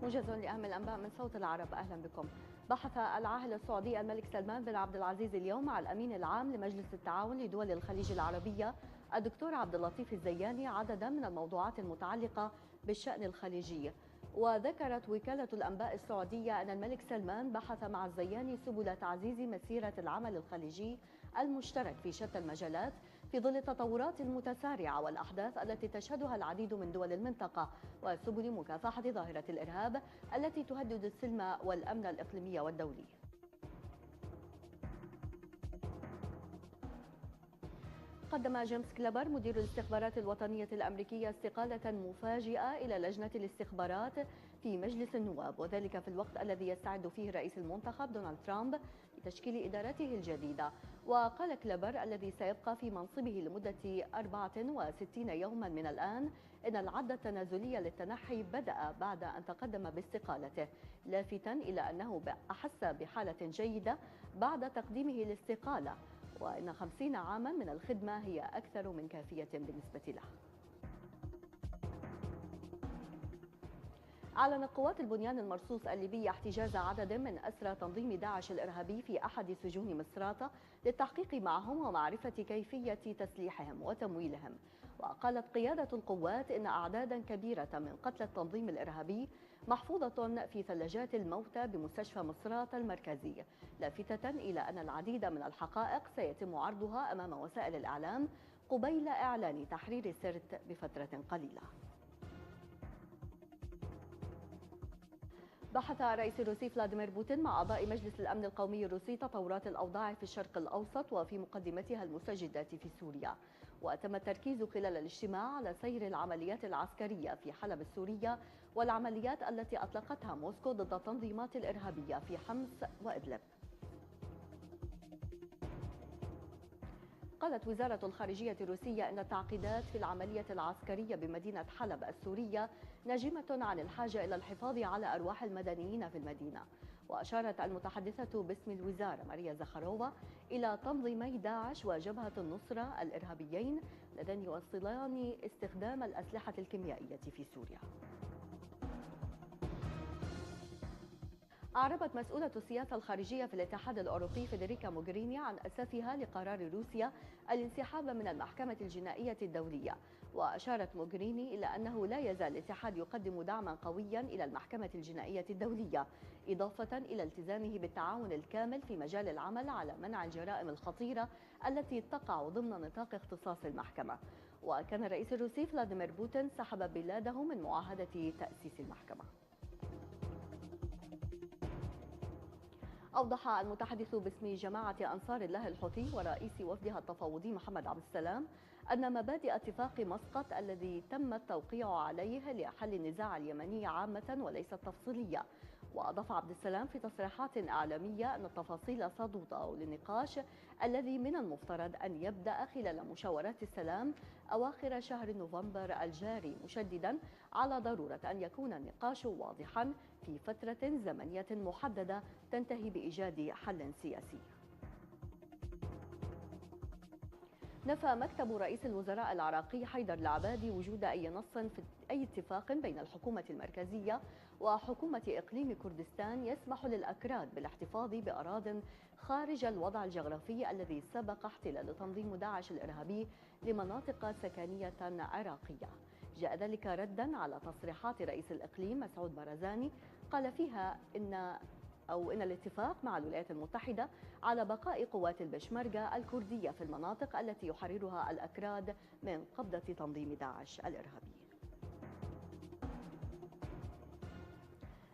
موجز لأهم الأنباء من صوت العرب. أهلا بكم. بحث العاهل السعودي الملك سلمان بن عبد العزيز اليوم مع الأمين العام لمجلس التعاون لدول الخليج العربية الدكتور عبد اللطيف الزياني عددا من الموضوعات المتعلقة بالشأن الخليجي. وذكرت وكالة الأنباء السعودية أن الملك سلمان بحث مع الزياني سبل تعزيز مسيرة العمل الخليجي المشترك في شتى المجالات في ظل التطورات المتسارعة والأحداث التي تشهدها العديد من دول المنطقة وسبل مكافحة ظاهرة الإرهاب التي تهدد السلم والأمن الإقليمي والدولي. قدم جيمس كليبر مدير الاستخبارات الوطنية الأمريكية استقالة مفاجئة إلى لجنة الاستخبارات في مجلس النواب، وذلك في الوقت الذي يستعد فيه الرئيس المنتخب دونالد ترامب لتشكيل إدارته الجديدة. وقال كليبر الذي سيبقى في منصبه لمدة 64 يوما من الآن إن العد التنازلي للتنحي بدأ بعد أن تقدم باستقالته، لافتا إلى أنه أحس بحالة جيدة بعد تقديمه الاستقالة، وإن 50 عاما من الخدمة هي أكثر من كافية بالنسبة له. أعلنت قوات البنيان المرصوص الليبي احتجاز عدد من أسرى تنظيم داعش الإرهابي في أحد سجون مصراتة للتحقيق معهم ومعرفة كيفية تسليحهم وتمويلهم. وقالت قيادة القوات إن أعدادا كبيرة من قتلى التنظيم الإرهابي محفوظة في ثلاجات الموتى بمستشفى مصراتة المركزي، لافتة إلى أن العديد من الحقائق سيتم عرضها أمام وسائل الإعلام قبيل إعلان تحرير سرت بفترة قليلة. بحث الرئيس الروسي فلاديمير بوتين مع أعضاء مجلس الأمن القومي الروسي تطورات الأوضاع في الشرق الأوسط وفي مقدمتها المستجدات في سوريا. وتم التركيز خلال الاجتماع على سير العمليات العسكرية في حلب السورية والعمليات التي أطلقتها موسكو ضد التنظيمات الإرهابية في حمص وإدلب. قالت وزارة الخارجية الروسية أن التعقيدات في العملية العسكرية بمدينة حلب السورية ناجمة عن الحاجة إلى الحفاظ على أرواح المدنيين في المدينة. وأشارت المتحدثة باسم الوزارة ماريا زخاروفا إلى تنظيمي داعش وجبهة النصرة الإرهابيين اللذين يواصلان استخدام الأسلحة الكيميائية في سوريا. أعربت مسؤولة السياسة الخارجية في الاتحاد الأوروبي فيدريكا موغريني عن أسفها لقرار روسيا الانسحاب من المحكمة الجنائية الدولية. وأشارت موغريني إلى أنه لا يزال الاتحاد يقدم دعما قويا إلى المحكمة الجنائية الدولية، إضافة إلى التزامه بالتعاون الكامل في مجال العمل على منع الجرائم الخطيرة التي تقع ضمن نطاق اختصاص المحكمة. وكان الرئيس الروسي فلاديمير بوتين سحب بلاده من معاهدة تأسيس المحكمة. أوضح المتحدث باسم جماعة أنصار الله الحوثي ورئيس وفدها التفاوضي محمد عبد السلام أن مبادئ اتفاق مسقط الذي تم التوقيع عليه لحل النزاع اليمني عامة وليست تفصيلية. وأضاف عبد السلام في تصريحات إعلامية أن التفاصيل ستوضع للنقاش الذي من المفترض أن يبدأ خلال مشاورات السلام أواخر شهر نوفمبر الجاري، مشددا على ضرورة أن يكون النقاش واضحا في فترة زمنية محددة تنتهي بإيجاد حل سياسي. نفى مكتب رئيس الوزراء العراقي حيدر العبادي وجود أي نص في أي اتفاق بين الحكومة المركزية وحكومة إقليم كردستان يسمح للأكراد بالاحتفاظ بأراضٍ خارج الوضع الجغرافي الذي سبق احتلال تنظيم داعش الإرهابي لمناطق سكنية عراقية. جاء ذلك ردا على تصريحات رئيس الإقليم مسعود بارزاني قال فيها إن الاتفاق مع الولايات المتحدة على بقاء قوات البشمركة الكردية في المناطق التي يحررها الأكراد من قبضة تنظيم داعش الإرهابي.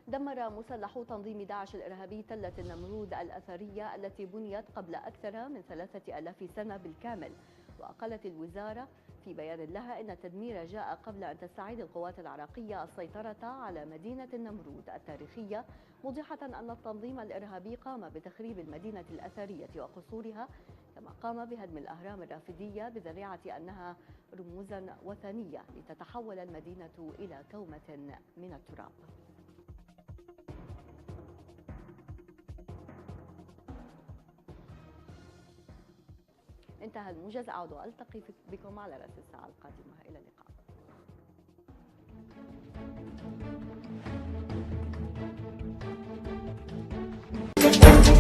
دمر مسلحو تنظيم داعش الإرهابي تلة النمرود الأثرية التي بنيت قبل أكثر من 3000 سنة بالكامل. وقالت الوزارة في بيان لها إن التدمير جاء قبل أن تستعيد القوات العراقية السيطرة على مدينة النمرود التاريخية، موضحة أن التنظيم الإرهابي قام بتخريب المدينة الأثرية وقصورها، كما قام بهدم الأهرام الرافدية بذريعة أنها رموزا وثنية لتتحول المدينة إلى كومة من التراب. انتهى الموجز. أعود وألتقي بكم على رأس الساعة القادمة. إلى اللقاء. العراق.